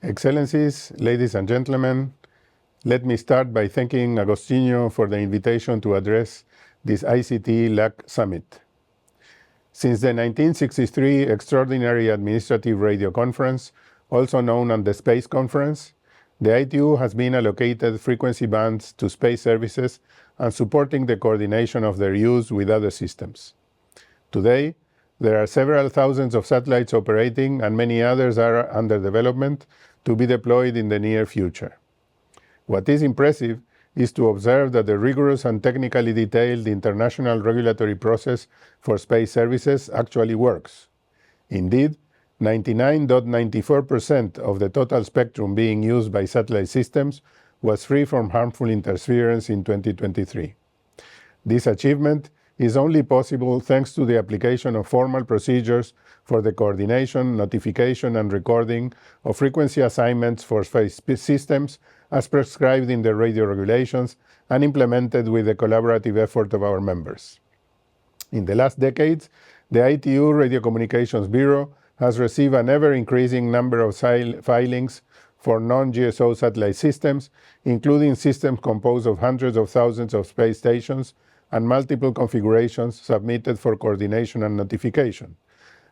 Excellencies, ladies and gentlemen, let me start by thanking Agostinho for the invitation to address this ICT LAC Summit. Since the 1963 Extraordinary Administrative Radio Conference, also known as the Space Conference, the ITU has been allocated frequency bands to space services and supporting the coordination of their use with other systems. Today, there are several thousands of satellites operating and many others are under development to be deployed in the near future. What is impressive is to observe that the rigorous and technically detailed international regulatory process for space services actually works. Indeed, 99.94% of the total spectrum being used by satellite systems was free from harmful interference in 2023. This achievement is only possible thanks to the application of formal procedures for the coordination, notification, and recording of frequency assignments for space systems as prescribed in the radio regulations and implemented with the collaborative effort of our members. In the last decades, the ITU Radiocommunications Bureau has received an ever-increasing number of filings for non-GSO satellite systems, including systems composed of hundreds of thousands of space stations and multiple configurations submitted for coordination and notification,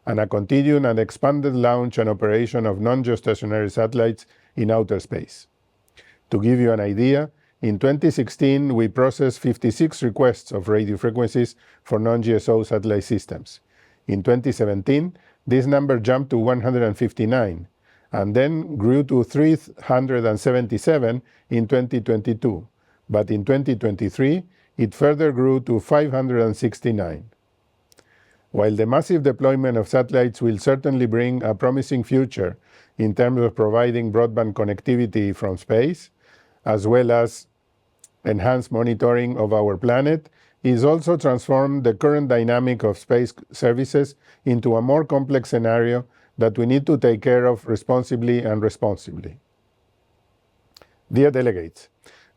and a continued and expanded launch and operation of non-geostationary satellites in outer space. To give you an idea, in 2016 we processed 56 requests of radio frequencies for non-GSO satellite systems. In 2017, this number jumped to 159, and then grew to 377 in 2022. But in 2023, it further grew to 569. While the massive deployment of satellites will certainly bring a promising future in terms of providing broadband connectivity from space, as well as enhanced monitoring of our planet, it has also transformed the current dynamic of space services into a more complex scenario that we need to take care of responsibly and responsibly. Dear delegates,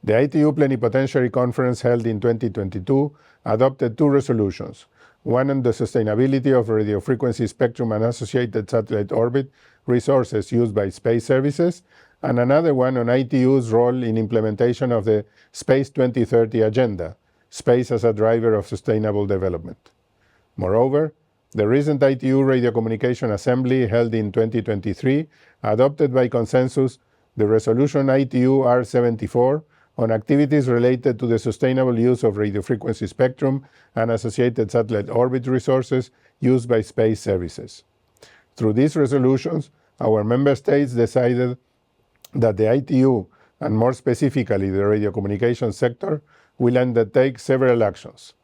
the ITU Plenipotentiary Conference held in 2022 adopted two resolutions, one on the sustainability of radio frequency spectrum and associated satellite orbit resources used by space services, and another one on ITU's role in implementation of the Space 2030 Agenda, Space as a Driver of Sustainable Development. Moreover, the recent ITU Radiocommunication Assembly held in 2023 adopted by consensus the resolution ITU R74 on activities related to the sustainable use of radio frequency spectrum and associated satellite orbit resources used by space services. Through these resolutions, our member states decided that the ITU, and more specifically the radio communications sector, will undertake several actions.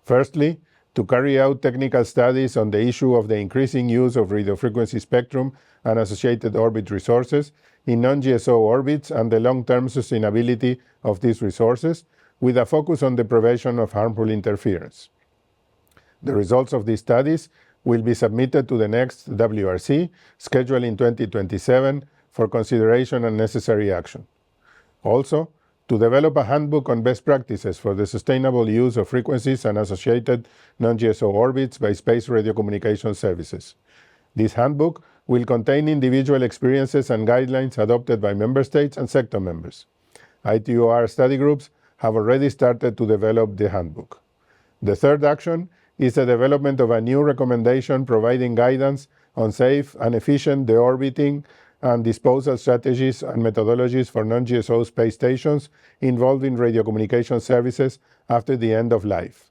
Firstly, to carry out technical studies on the issue of the increasing use of radio frequency spectrum and associated orbit resources in non-GSO orbits and the long-term sustainability of these resources, with a focus on the prevention of harmful interference. The results of these studies will be submitted to the next WRC, scheduled in 2027, for consideration and necessary action. Also, to develop a handbook on best practices for the sustainable use of frequencies and associated non-GSO orbits by space radio communication services. This handbook will contain individual experiences and guidelines adopted by member states and sector members. ITUR study groups have already started to develop the handbook. The third action is the development of a new recommendation providing guidance on safe and efficient deorbiting and disposal strategies and methodologies for non-GSO space stations involved in radio communication services after the end of life.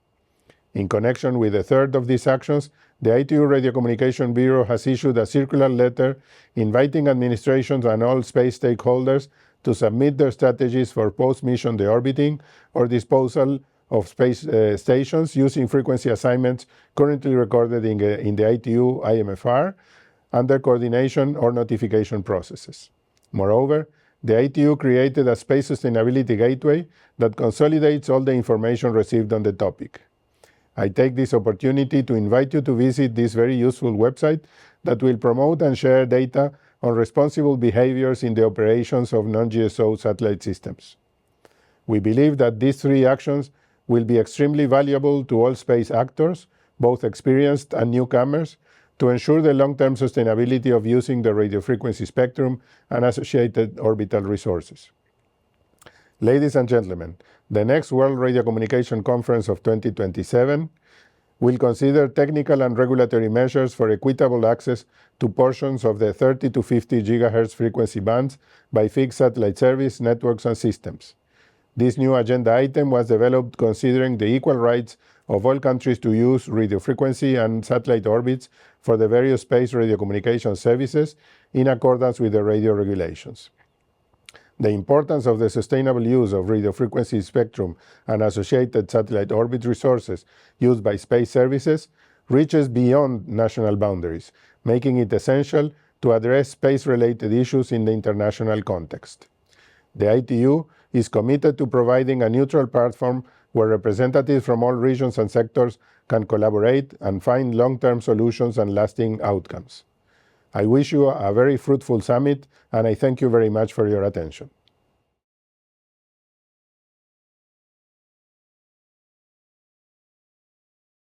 In connection with the third of these actions, the ITU Radiocommunication Bureau has issued a circular letter inviting administrations and all space stakeholders to submit their strategies for post-mission deorbiting or disposal of space stations using frequency assignments currently recorded in the ITU IMFR under coordination or notification processes. Moreover, the ITU created a Space Sustainability Gateway that consolidates all the information received on the topic. I take this opportunity to invite you to visit this very useful website that will promote and share data on responsible behaviors in the operations of non-GSO satellite systems. We believe that these three actions will be extremely valuable to all space actors, both experienced and newcomers, to ensure the long-term sustainability of using the radio frequency spectrum and associated orbital resources. Ladies and gentlemen, the next World Radiocommunication Conference of 2027 will consider technical and regulatory measures for equitable access to portions of the 30 to 50 GHz frequency bands by fixed satellite service networks and systems. This new agenda item was developed considering the equal rights of all countries to use radio frequency and satellite orbits for the various space radiocommunication services in accordance with the radio regulations. The importance of the sustainable use of radio frequency spectrum and associated satellite orbit resources used by space services reaches beyond national boundaries, making it essential to address space-related issues in the international context. The ITU is committed to providing a neutral platform where representatives from all regions and sectors can collaborate and find long-term solutions and lasting outcomes. I wish you a very fruitful summit, and I thank you very much for your attention.